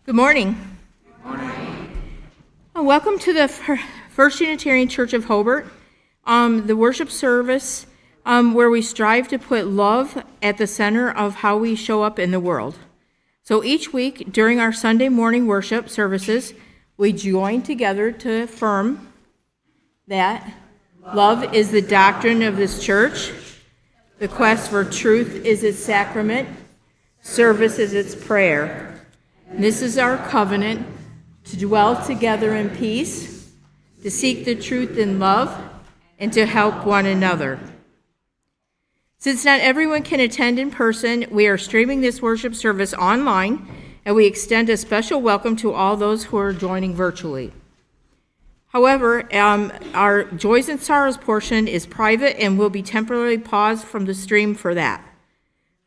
Good morning. Good morning. Welcome to the First Unitarian Church of Hobart, the worship service where we strive to put love at the center of how we show up in the world. So each week during our Sunday morning worship services, we join together to affirm that love is the doctrine of this church, the quest for truth is its sacrament, service is its prayer. This is our covenant to dwell together in peace, to seek the truth in love, and to help one another. Since not everyone can attend in person, we are streaming this worship service online, and we extend a special welcome to all those who are joining virtually. However, our Joys and Sorrows portion is private and will be temporarily paused from the stream for that.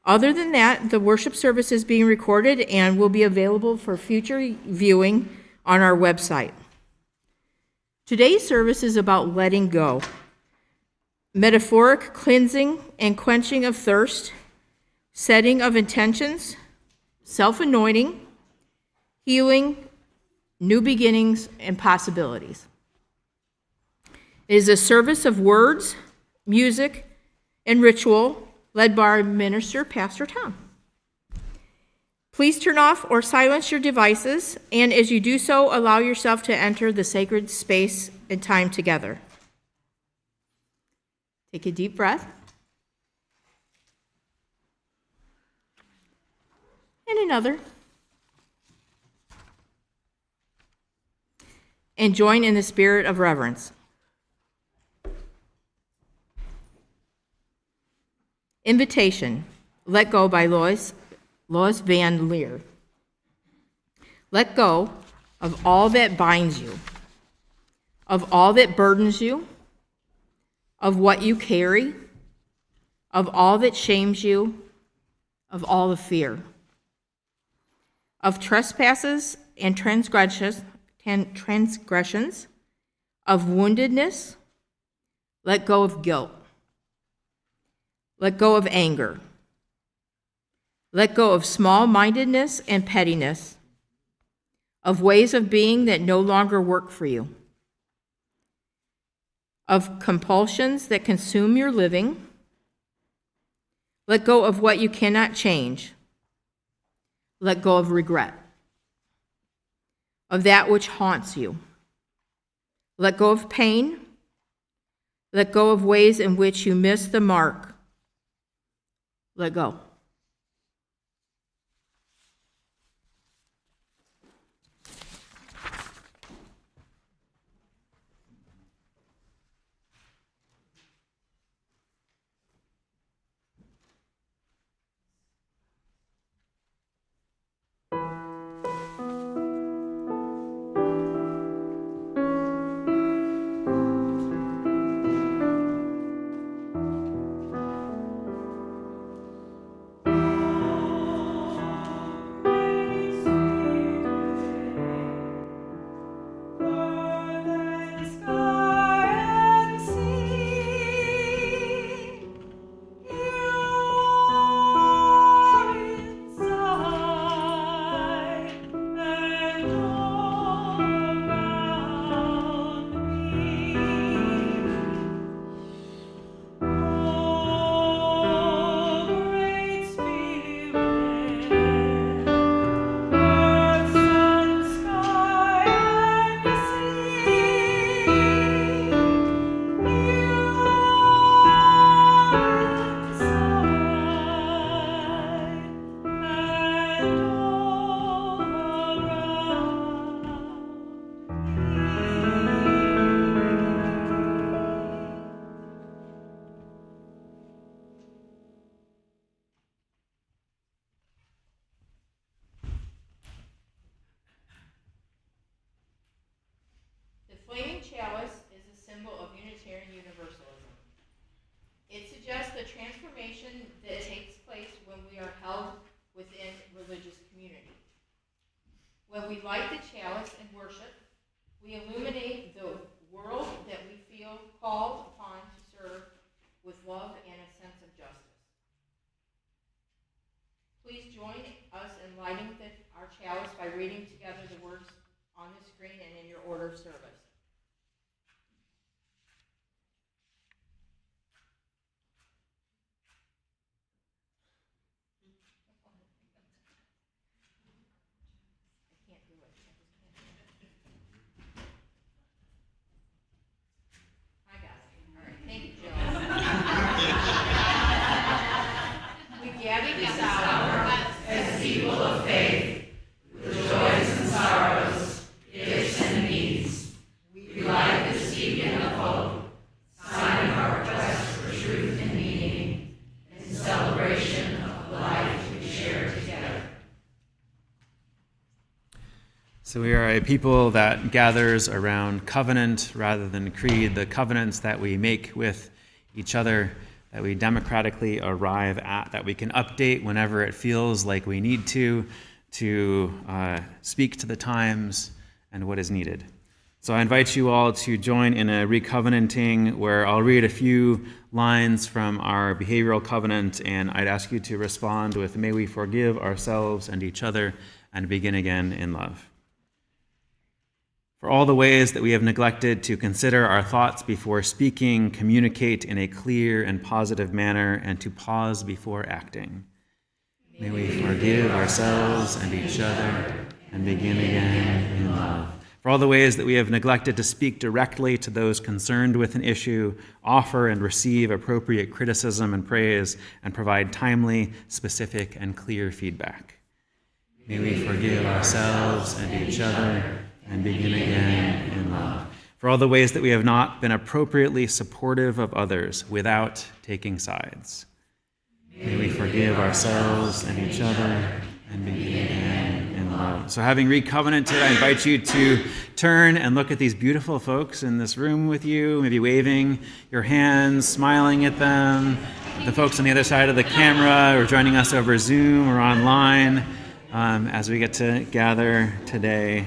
Other than that, the worship service is being recorded and will be available for future viewing on our website. Today's service is about letting go, metaphoric cleansing and quenching of thirst, setting of intentions, self-anointing, healing, new beginnings, and possibilities. It is a service of words, music, and ritual led by our minister, Pastor Tom. Please turn off or silence your devices, and as you do so, allow yourself to enter the sacred space and time together. Take a deep breath. And another. And join in the spirit of reverence. Invitation, Let Go by Lois Van Leer. Let go of all that binds you, of all that burdens you, of what you carry, of all that shames you, of all the fear, of trespasses and transgressions, of woundedness. Let go of guilt. Let go of anger. Let go of small-mindedness and pettiness, of ways of being that no longer work for you, of compulsions that consume your living. Let go of what you cannot change. Let go of regret, of that which haunts you. Let go of pain. Let go of ways in which you miss the mark. Let go. The flaming chalice is a symbol of Unitarian Universalism. It suggests the transformation that takes place when we are held within religious community. When we light the chalice in worship, we illuminate the world that we feel called upon to serve with love and a sense of justice. Please join us in lighting our our chalice by reading together the words on the screen and in your order of service. So we are a people that gathers around covenant rather than creed, the covenants that we make with each other, that we democratically arrive at, that we can update whenever it feels like we need to speak to the times and what is needed. So I invite you all to join in a recovenanting where I'll read a few lines from our behavioral covenant, and I'd ask you to respond with, may we forgive ourselves and each other and begin again in love. For all the ways that we have neglected to consider our thoughts before speaking, communicate in a clear and positive manner, and to pause before acting. May we forgive ourselves and each other and begin again in love. For all the ways that we have neglected to speak directly to those concerned with an issue, offer and receive appropriate criticism and praise, and provide timely, specific, and clear feedback. May we forgive ourselves and each other and begin again in love. For all the ways that we have not been appropriately supportive of others without taking sides. May we forgive ourselves and each other and begin again in love. So having recovenanted, I invite you to turn and look at these beautiful folks in this room with you, maybe waving your hands, smiling at them, the folks on the other side of the camera or joining us over Zoom or online as we get to gather today.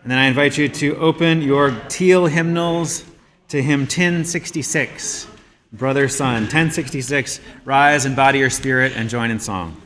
And then I invite you to open your teal hymnals to hymn 1066, Brother, Son. 1066, rise and body your spirit and join in song.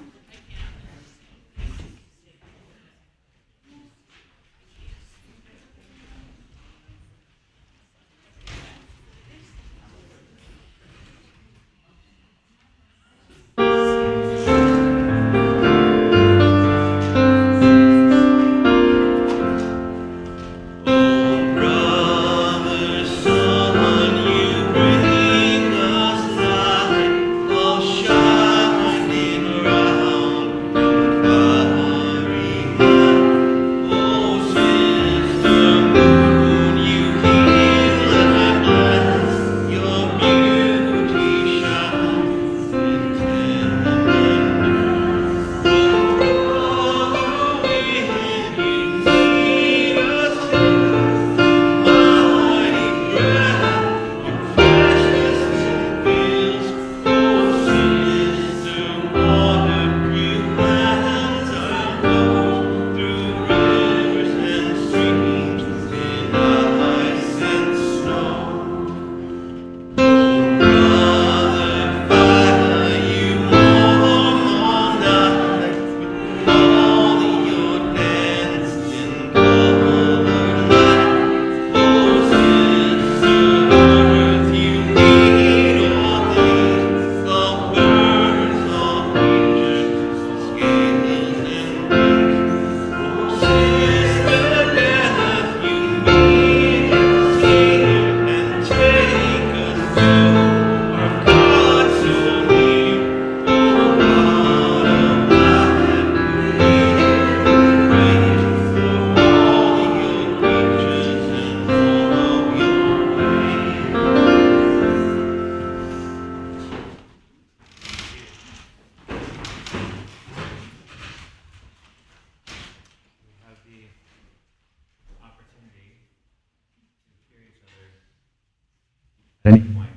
At any point.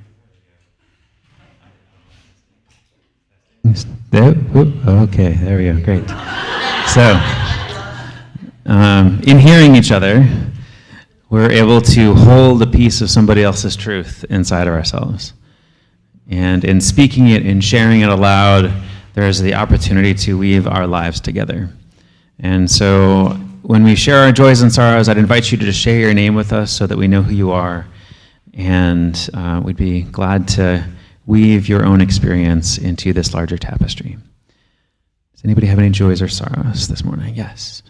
Okay, there we go, great. So, in hearing each other, we're able to hold a piece of somebody else's truth inside of ourselves. And in speaking it and sharing it aloud, there's the opportunity to weave our lives together. And so when we share our joys and sorrows, I'd invite you to just share your name with us so that we know who you are. And we'd be glad to weave your own experience into this larger tapestry. Does anybody have any joys or sorrows this morning? Yes.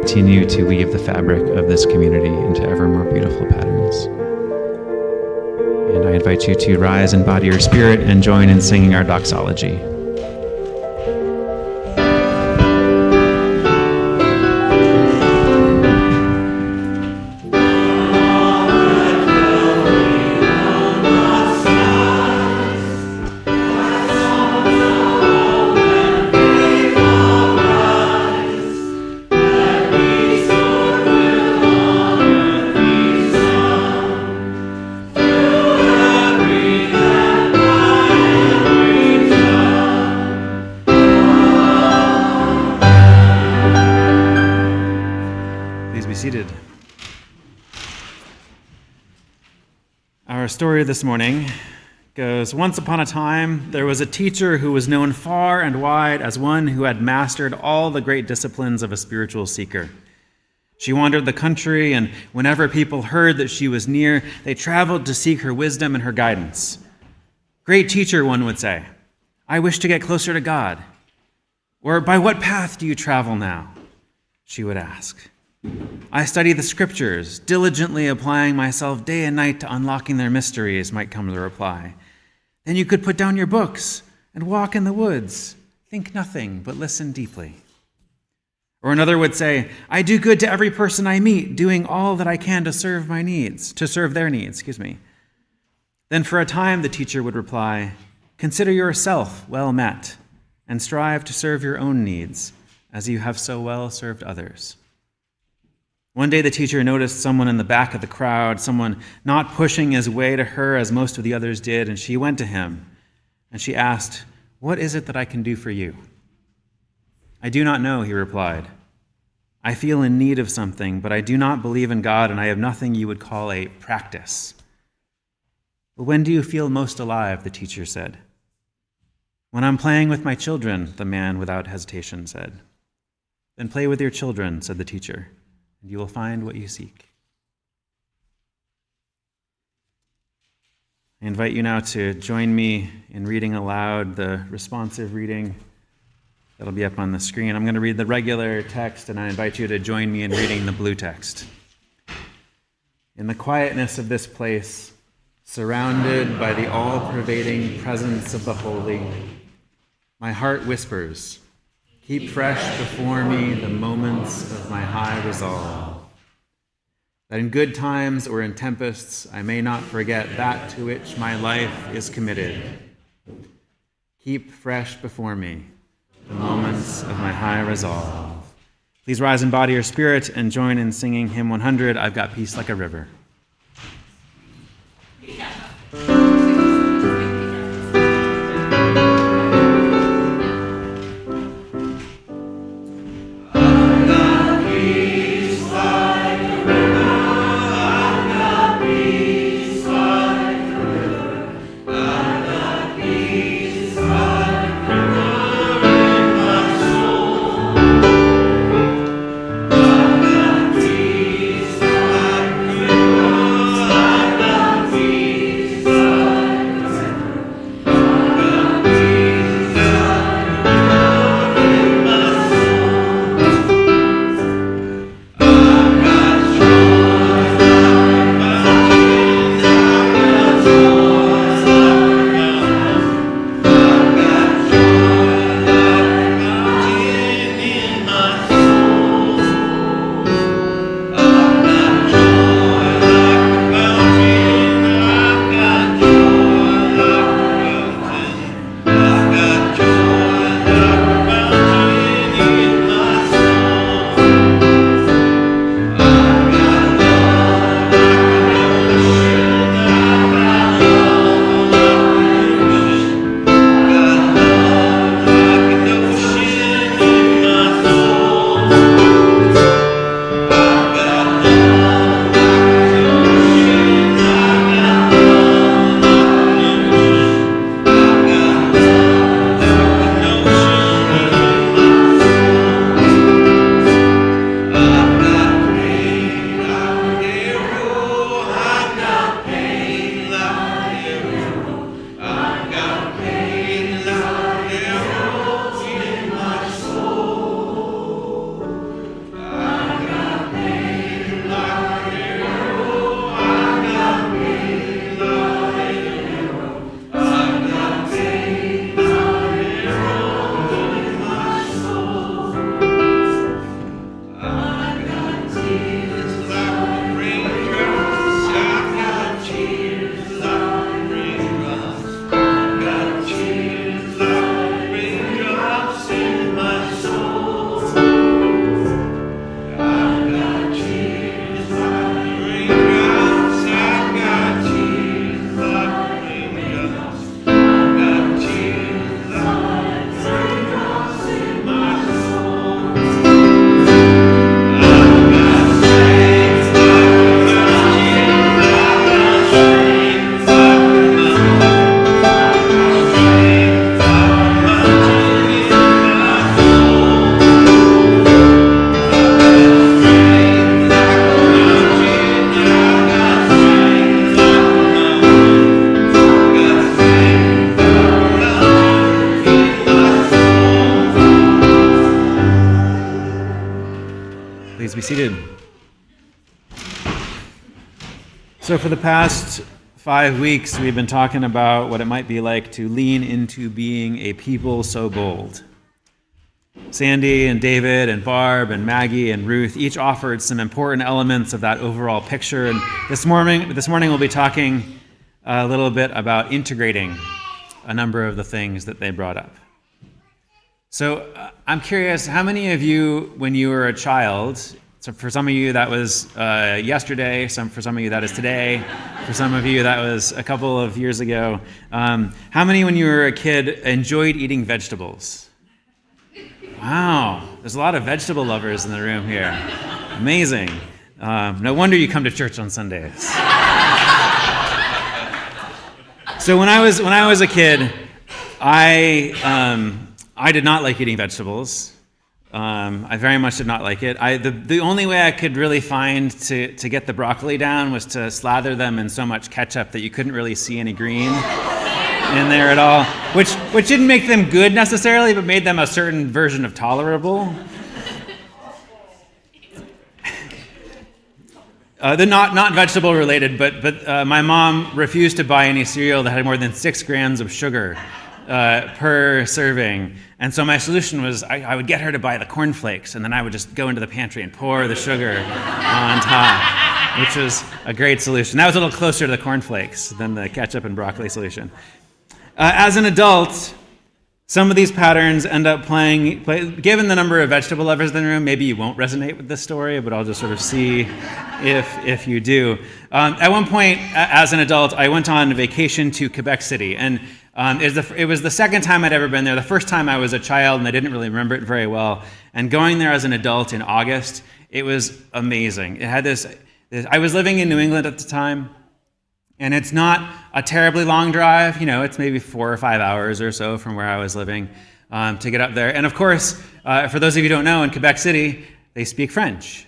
continue to weave the fabric of this community into ever more beautiful patterns. And I invite you to rise in body or spirit and join in singing our doxology. Seated. Our story this morning goes, once upon a time, there was a teacher who was known far and wide as one who had mastered all the great disciplines of a spiritual seeker. She wandered the country, and whenever people heard that she was near, they traveled to seek her wisdom and her guidance. Great teacher, one would say, I wish to get closer to God. Or by what path do you travel now? She would ask. I study the scriptures, diligently applying myself day and night to unlocking their mysteries, might come the reply. Then you could put down your books and walk in the woods. Think nothing, but listen deeply. Or another would say, I do good to every person I meet, doing all that I can to serve their needs. Then for a time, the teacher would reply, consider yourself well met and strive to serve your own needs as you have so well served others. One day the teacher noticed someone in the back of the crowd, someone not pushing his way to her as most of the others did, and she went to him, and she asked, what is it that I can do for you? I do not know, he replied. I feel in need of something, but I do not believe in God, and I have nothing you would call a practice. But when do you feel most alive, the teacher said. When I'm playing with my children, the man without hesitation said. Then play with your children, said the teacher, and you will find what you seek. I invite you now to join me in reading aloud the responsive reading that'll be up on the screen. I'm going to read the regular text, and I invite you to join me in reading the blue text. In the quietness of this place, surrounded by the all-pervading presence of the holy, my heart whispers, keep fresh before me the moments of my high resolve, that in good times or in tempests I may not forget that to which my life is committed. Keep fresh before me the moments of my high resolve. Please rise in body or spirit and join in singing hymn 100, I've Got Peace Like a River. seated. So for the past 5 weeks, we've been talking about what it might be like to lean into being a people so bold. Sandy and David and Barb and Maggie and Ruth each offered some important elements of that overall picture. And this morning we'll be talking a little bit about integrating a number of the things that they brought up. So I'm curious, how many of you, when you were a child, so for some of you that was yesterday, for some of you that is today, for some of you that was a couple of years ago, how many when you were a kid enjoyed eating vegetables? Wow, there's a lot of vegetable lovers in the room here. Amazing. No wonder you come to church on Sundays. So when I was a kid, I did not like eating vegetables. I very much did not like it. The only way I could really find to get the broccoli down was to slather them in so much ketchup that you couldn't really see any green in there at all, which didn't make them good necessarily, but made them a certain version of tolerable. They're not vegetable related, but my mom refused to buy any cereal that had more than 6 grams of sugar per serving. And so my solution was I would get her to buy the cornflakes, and then I would just go into the pantry and pour the sugar on top, which was a great solution. That was a little closer to the cornflakes than the ketchup and broccoli solution. As an adult, some of these patterns end up playing, given the number of vegetable lovers in the room, maybe you won't resonate with this story, but I'll just sort of see if you do. At one point, as an adult, I went on vacation to Quebec City, and it was the second time I'd ever been there. The first time I was a child, and I didn't really remember it very well. And going there as an adult in August, it was amazing. It had I was living in New England at the time, and it's not a terribly long drive. It's maybe 4 or 5 hours or so from where I was living to get up there. And of course, for those of you who don't know, in Quebec City, they speak French.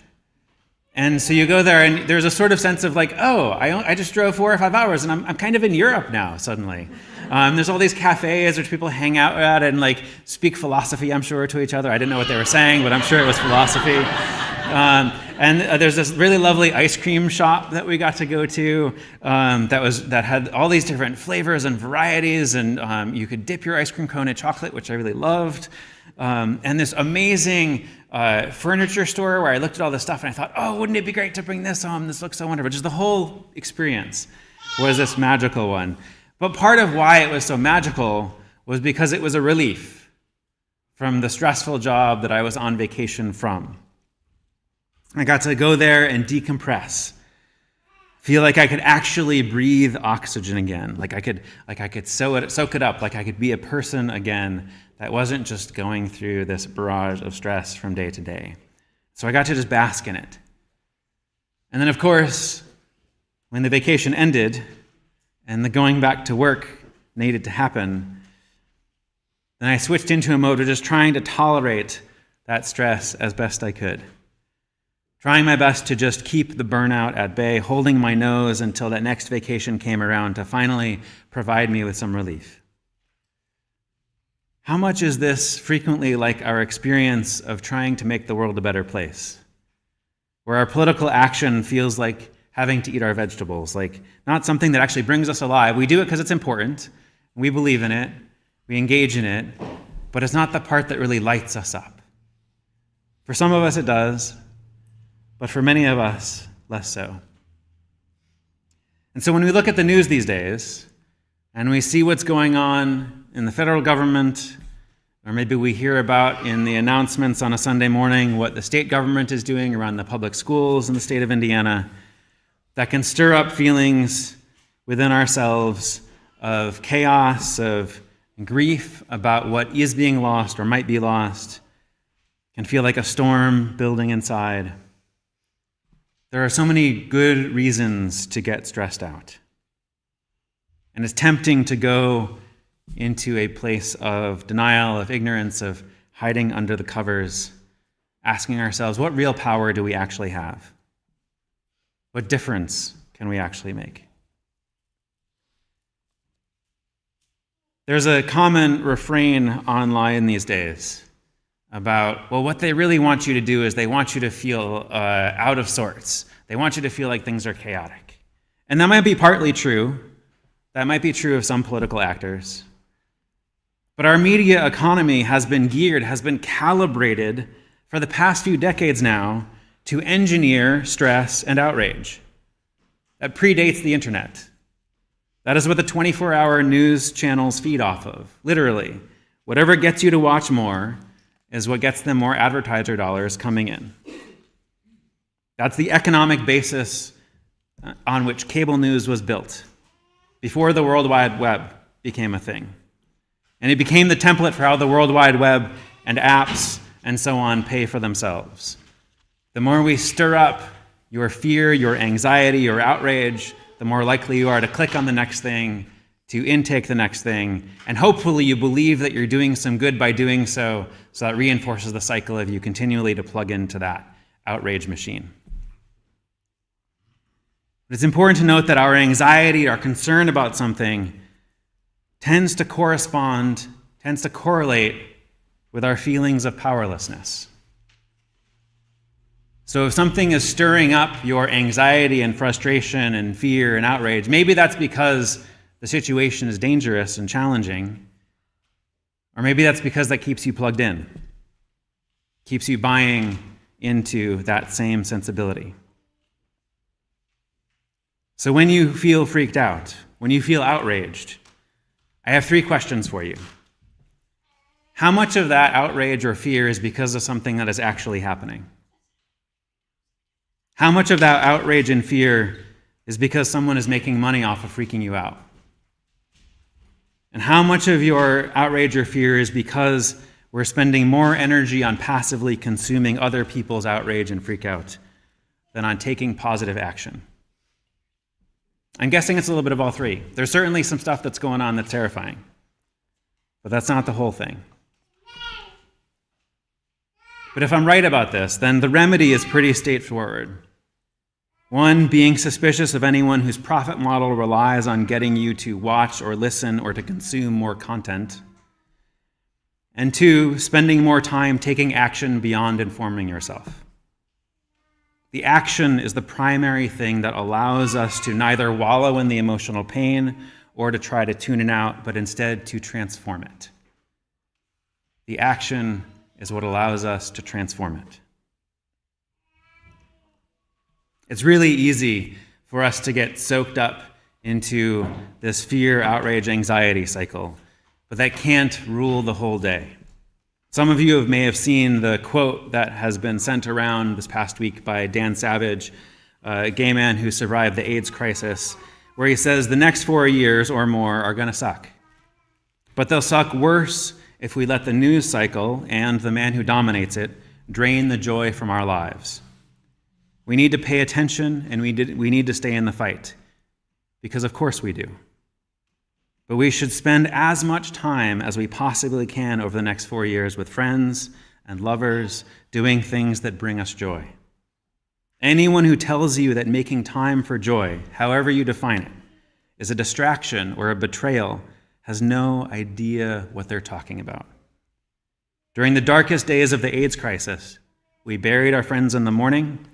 And so you go there, and there's a sort of sense of like, oh, I just drove 4 or 5 hours, and I'm kind of in Europe now, suddenly. There's all these cafes which people hang out at and like speak philosophy, I'm sure, to each other. I didn't know what they were saying, but I'm sure it was philosophy. And there's this really lovely ice cream shop that we got to go to that had all these different flavors and varieties, and you could dip your ice cream cone in chocolate, which I really loved. And this amazing furniture store where I looked at all this stuff and I thought, oh, wouldn't it be great to bring this home? This looks so wonderful. Just the whole experience was this magical one. But part of why it was so magical was because it was a relief from the stressful job that I was on vacation from. I got to go there and decompress, feel like I could actually breathe oxygen again, like I could soak it up, like I could be a person again that wasn't just going through this barrage of stress from day to day. So I got to just bask in it. And then, of course, when the vacation ended and the going back to work needed to happen, then I switched into a mode of just trying to tolerate that stress as best I could. Trying my best to just keep the burnout at bay, holding my nose until that next vacation came around to finally provide me with some relief. How much is this frequently like our experience of trying to make the world a better place? Where our political action feels like having to eat our vegetables, like not something that actually brings us alive. We do it because it's important, we believe in it, we engage in it, but it's not the part that really lights us up. For some of us it does, but for many of us, less so. And so when we look at the news these days, and we see what's going on in the federal government, or maybe we hear about in the announcements on a Sunday morning what the state government is doing around the public schools in the state of Indiana, that can stir up feelings within ourselves of chaos, of grief about what is being lost or might be lost, can feel like a storm building inside. There are so many good reasons to get stressed out. And it's tempting to go into a place of denial, of ignorance, of hiding under the covers, asking ourselves, what real power do we actually have? What difference can we actually make? There's a common refrain online these days about, well, what they really want you to do is they want you to feel out of sorts. They want you to feel like things are chaotic. And that might be partly true. That might be true of some political actors. But our media economy has been geared, has been calibrated for the past few decades now to engineer stress and outrage. That predates the internet. That is what the 24-hour news channels feed off of, literally. Whatever gets you to watch more is what gets them more advertiser dollars coming in. That's the economic basis on which cable news was built before the World Wide Web became a thing. And it became the template for how the World Wide Web and apps and so on pay for themselves. The more we stir up your fear, your anxiety, your outrage, the more likely you are to click on the next thing, to intake the next thing, and hopefully you believe that you're doing some good by doing so, so that reinforces the cycle of you continually to plug into that outrage machine. But it's important to note that our anxiety, our concern about something, tends to correlate with our feelings of powerlessness. So if something is stirring up your anxiety and frustration and fear and outrage, maybe that's because the situation is dangerous and challenging, or maybe that's because that keeps you plugged in, keeps you buying into that same sensibility. So when you feel freaked out, when you feel outraged, I have 3 questions for you. How much of that outrage or fear is because of something that is actually happening? How much of that outrage and fear is because someone is making money off of freaking you out? And how much of your outrage or fear is because we're spending more energy on passively consuming other people's outrage and freak out than on taking positive action? I'm guessing it's a little bit of all 3. There's certainly some stuff that's going on that's terrifying, but that's not the whole thing. But if I'm right about this, then the remedy is pretty straightforward. 1, being suspicious of anyone whose profit model relies on getting you to watch or listen or to consume more content. And 2, spending more time taking action beyond informing yourself. The action is the primary thing that allows us to neither wallow in the emotional pain or to try to tune it out, but instead to transform it. The action is what allows us to transform it. It's really easy for us to get soaked up into this fear, outrage, anxiety cycle, but that can't rule the whole day. Some of you may have seen the quote that has been sent around this past week by Dan Savage, a gay man who survived the AIDS crisis, where he says the next 4 years or more are going to suck. But they'll suck worse if we let the news cycle and the man who dominates it drain the joy from our lives. We need to pay attention, and we need to stay in the fight, because of course we do. But we should spend as much time as we possibly can over the next 4 years with friends and lovers, doing things that bring us joy. Anyone who tells you that making time for joy, however you define it, is a distraction or a betrayal has no idea what they're talking about. During the darkest days of the AIDS crisis, we buried our friends in the morning,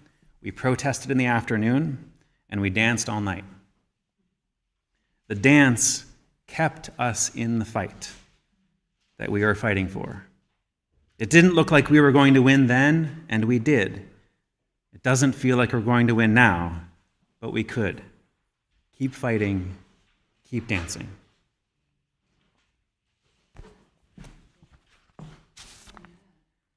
we protested in the afternoon, and we danced all night. The dance kept us in the fight that we are fighting for. It didn't look like we were going to win then, and we did. It doesn't feel like we're going to win now, but we could. Keep fighting, keep dancing.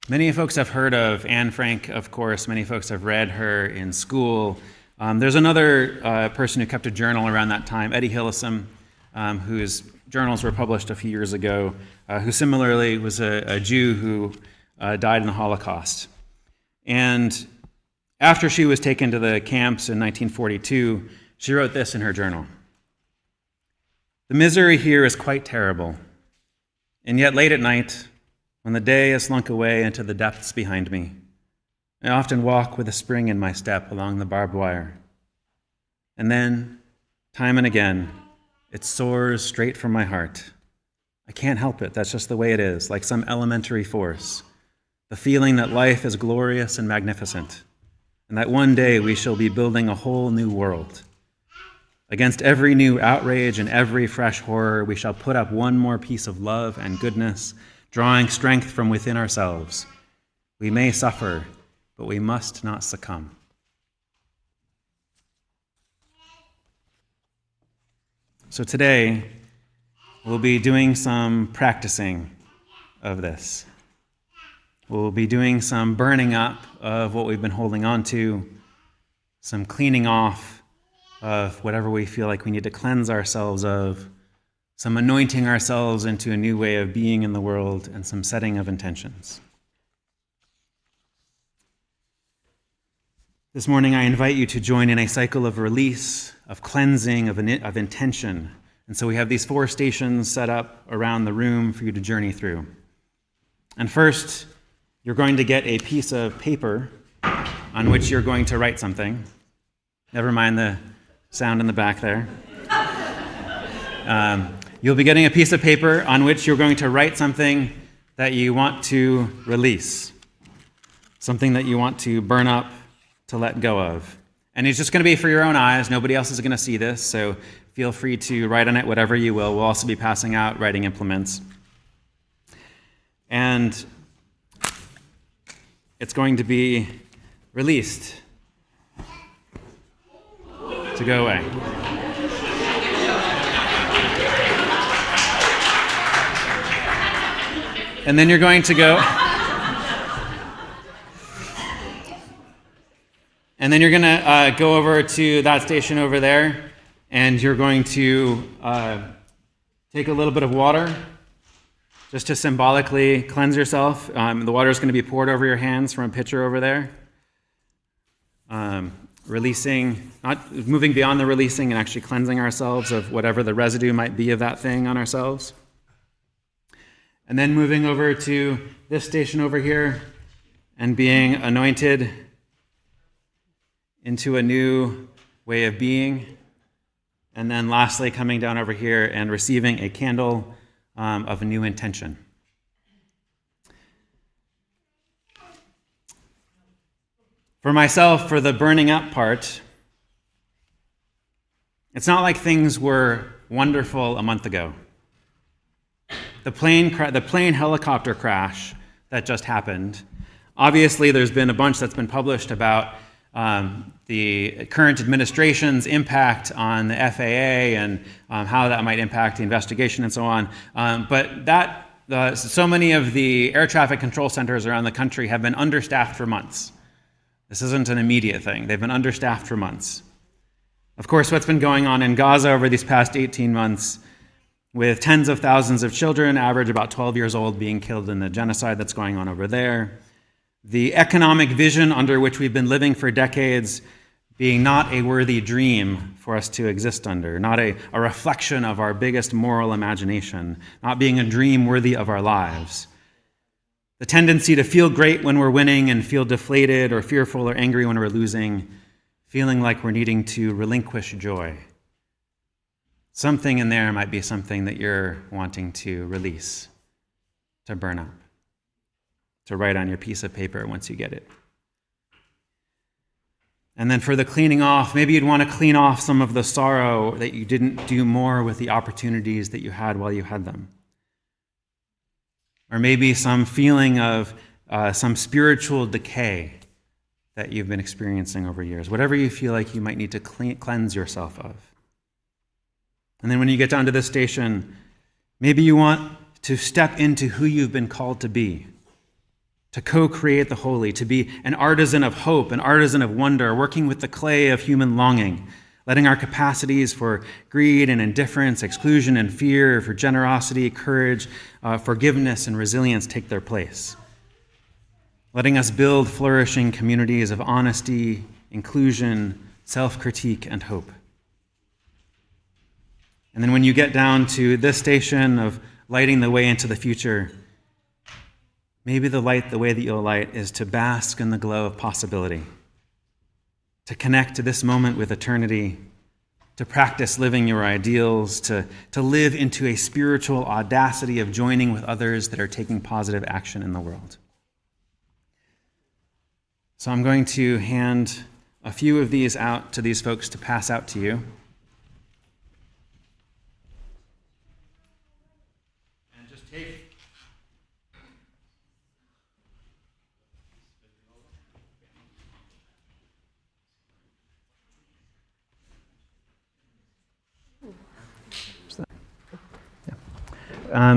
Many folks have heard of Anne Frank, of course. Many folks have read her in school. There's another person who kept a journal around that time, Eddie Hillesum, whose journals were published a few years ago, who similarly was a Jew who died in the Holocaust. And after she was taken to the camps in 1942, she wrote this in her journal. "The misery here is quite terrible, and yet late at night, when the day has slunk away into the depths behind me, I often walk with a spring in my step along the barbed wire. And then, time and again, it soars straight from my heart. I can't help it. That's just the way it is, like some elementary force. the feeling that life is glorious and magnificent, and that one day we shall be building a whole new world. Against every new outrage and every fresh horror, we shall put up one more piece of love and goodness, drawing strength from within ourselves. We may suffer, but we must not succumb. So today, we'll be doing some practicing of this. We'll be doing some burning up of what we've been holding on to, some cleaning off of whatever we feel like we need to cleanse ourselves of, some anointing ourselves into a new way of being in the world, and some setting of intentions. This morning, I invite you to join in a cycle of release, of cleansing, of intention. And so we have these 4 stations set up around the room for you to journey through. And first, you're going to get a piece of paper on which you're going to write something. Never mind the sound in the back there. You'll be getting a piece of paper on which you're going to write something that you want to release, something that you want to burn up, to let go of. And it's just going to be for your own eyes. Nobody else is going to see this, so feel free to write on it whatever you will. We'll also be passing out writing implements. And it's going to be released to go away. And then you're going to go, and then you're going to go over to that station over there, and you're going to take a little bit of water just to symbolically cleanse yourself. The water is going to be poured over your hands from a pitcher over there. Releasing, not moving beyond the releasing, and actually cleansing ourselves of whatever the residue might be of that thing on ourselves. And then moving over to this station over here and being anointed into a new way of being. And then lastly, coming down over here and receiving a candle of a new intention. For myself, for the burning up part, it's not like things were wonderful a month ago. The plane helicopter crash that just happened, obviously there's been a bunch that's been published about the current administration's impact on the FAA and how that might impact the investigation and so on. But so many of the air traffic control centers around the country have been understaffed for months. This isn't an immediate thing. They've been understaffed for months. Of course, what's been going on in Gaza over these past 18 months, with tens of thousands of children, average about 12 years old, being killed in the genocide that's going on over there. The economic vision under which we've been living for decades being not a worthy dream for us to exist under, not a reflection of our biggest moral imagination, not being a dream worthy of our lives. The tendency to feel great when we're winning and feel deflated or fearful or angry when we're losing, feeling like we're needing to relinquish joy. Something in there might be something that you're wanting to release, to burn up, to write on your piece of paper once you get it. And then for the cleaning off, maybe you'd want to clean off some of the sorrow that you didn't do more with the opportunities that you had while you had them. Or maybe some feeling of some spiritual decay that you've been experiencing over years. Whatever you feel like you might need to cleanse yourself of. And then when you get down to this station, maybe you want to step into who you've been called to be, to co-create the holy, to be an artisan of hope, an artisan of wonder, working with the clay of human longing, letting our capacities for greed and indifference, exclusion and fear, for generosity, courage, forgiveness, and resilience take their place. Letting us build flourishing communities of honesty, inclusion, self-critique, and hope. And then when you get down to this station of lighting the way into the future, maybe the way that you'll light is to bask in the glow of possibility, to connect to this moment with eternity, to practice living your ideals, to live into a spiritual audacity of joining with others that are taking positive action in the world. So I'm going to hand a few of these out to these folks to pass out to you. And just take.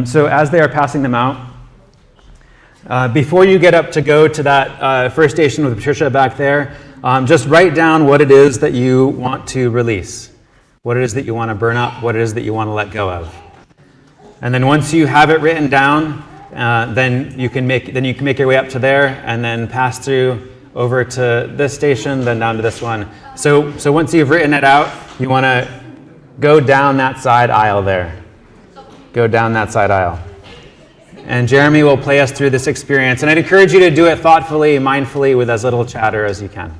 So as they are passing them out, before you get up to go to that first station with Patricia back there, just write down what it is that you want to release, what it is that you want to burn up, what it is that you want to let go of. And then once you have it written down, then you can make your way up to there and then pass through over to this station, then down to this one. So once you've written it out, you want to go down that side aisle there. Go down that side aisle. And Jeremy will play us through this experience. And I'd encourage you to do it thoughtfully, mindfully, with as little chatter as you can.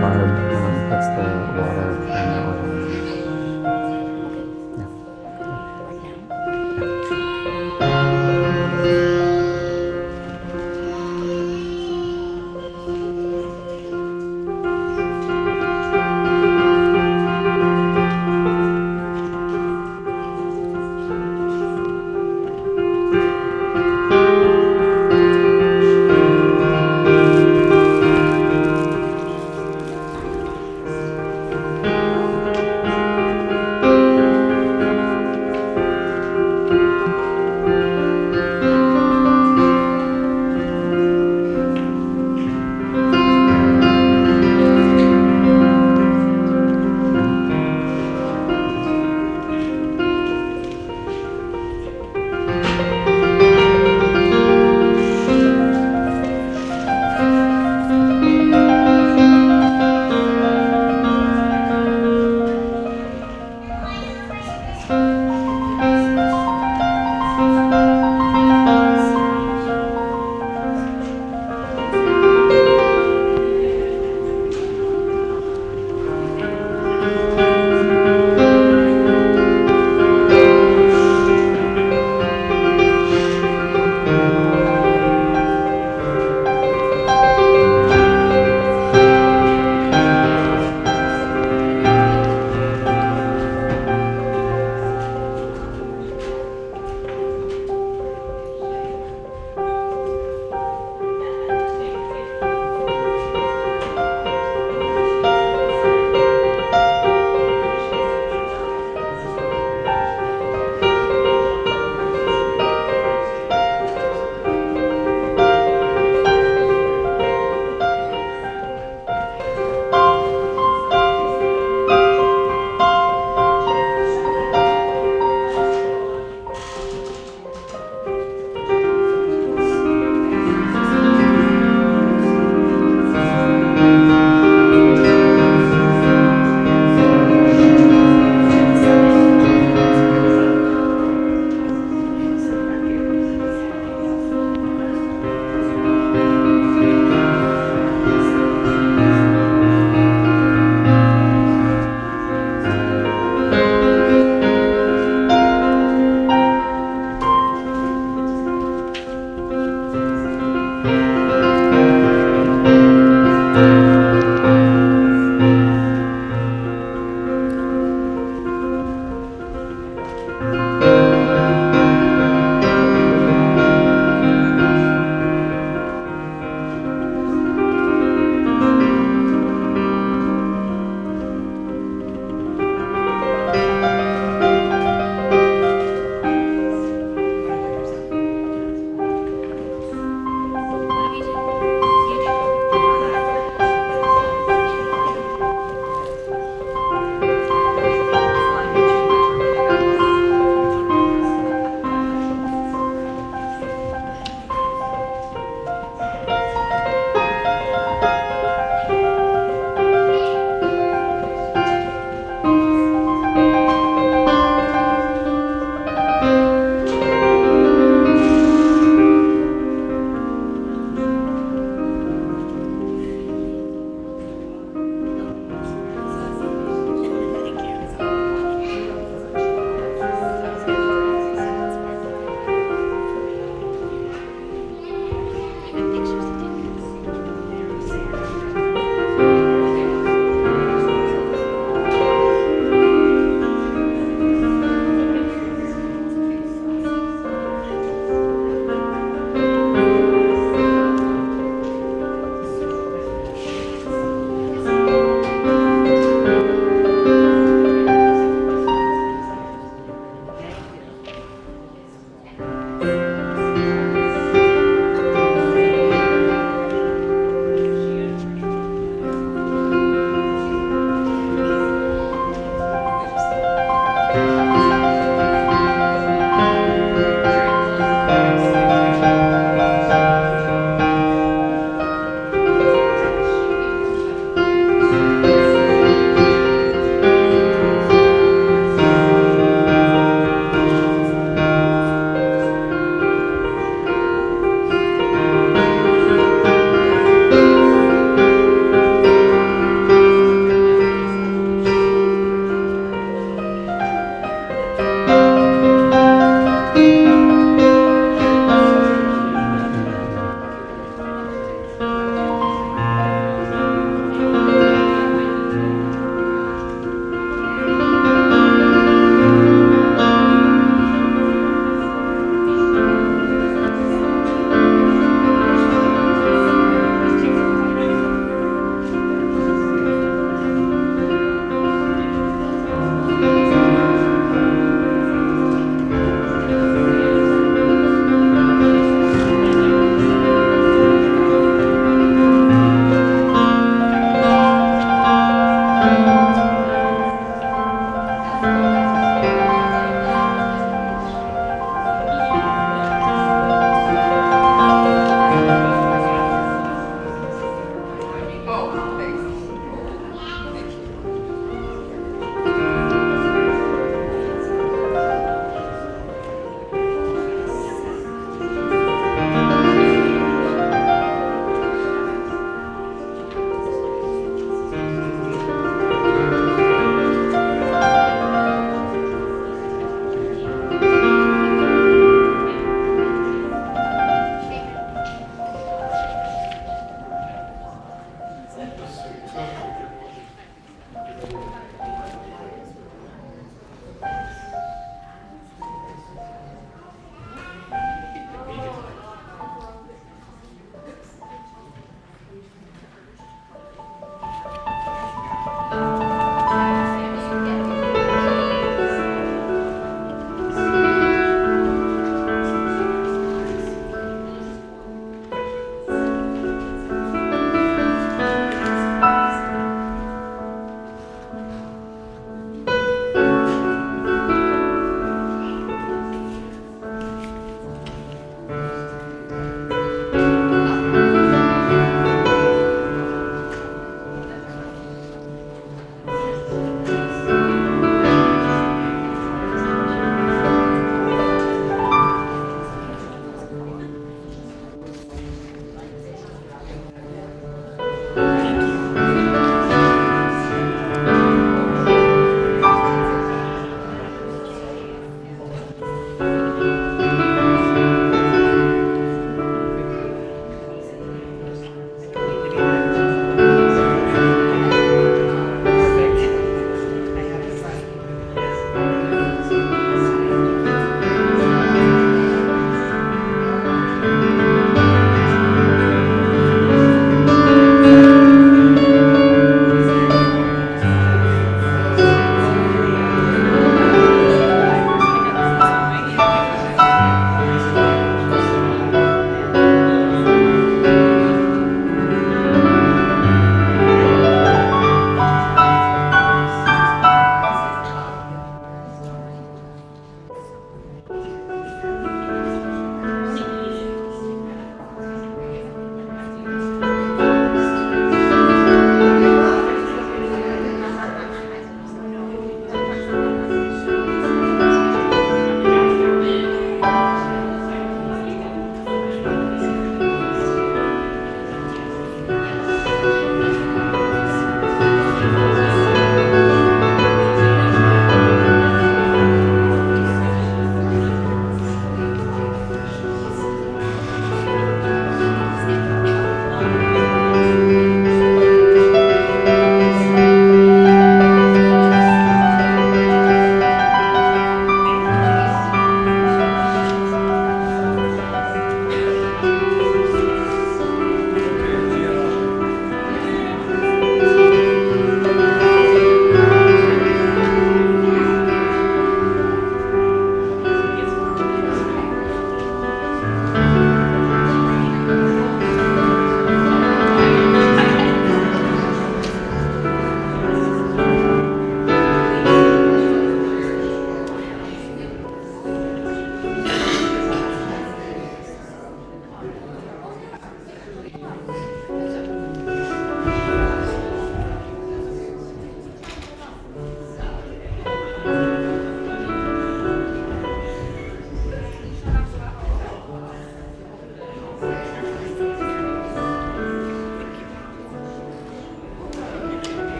Barb puts the water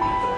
Amen.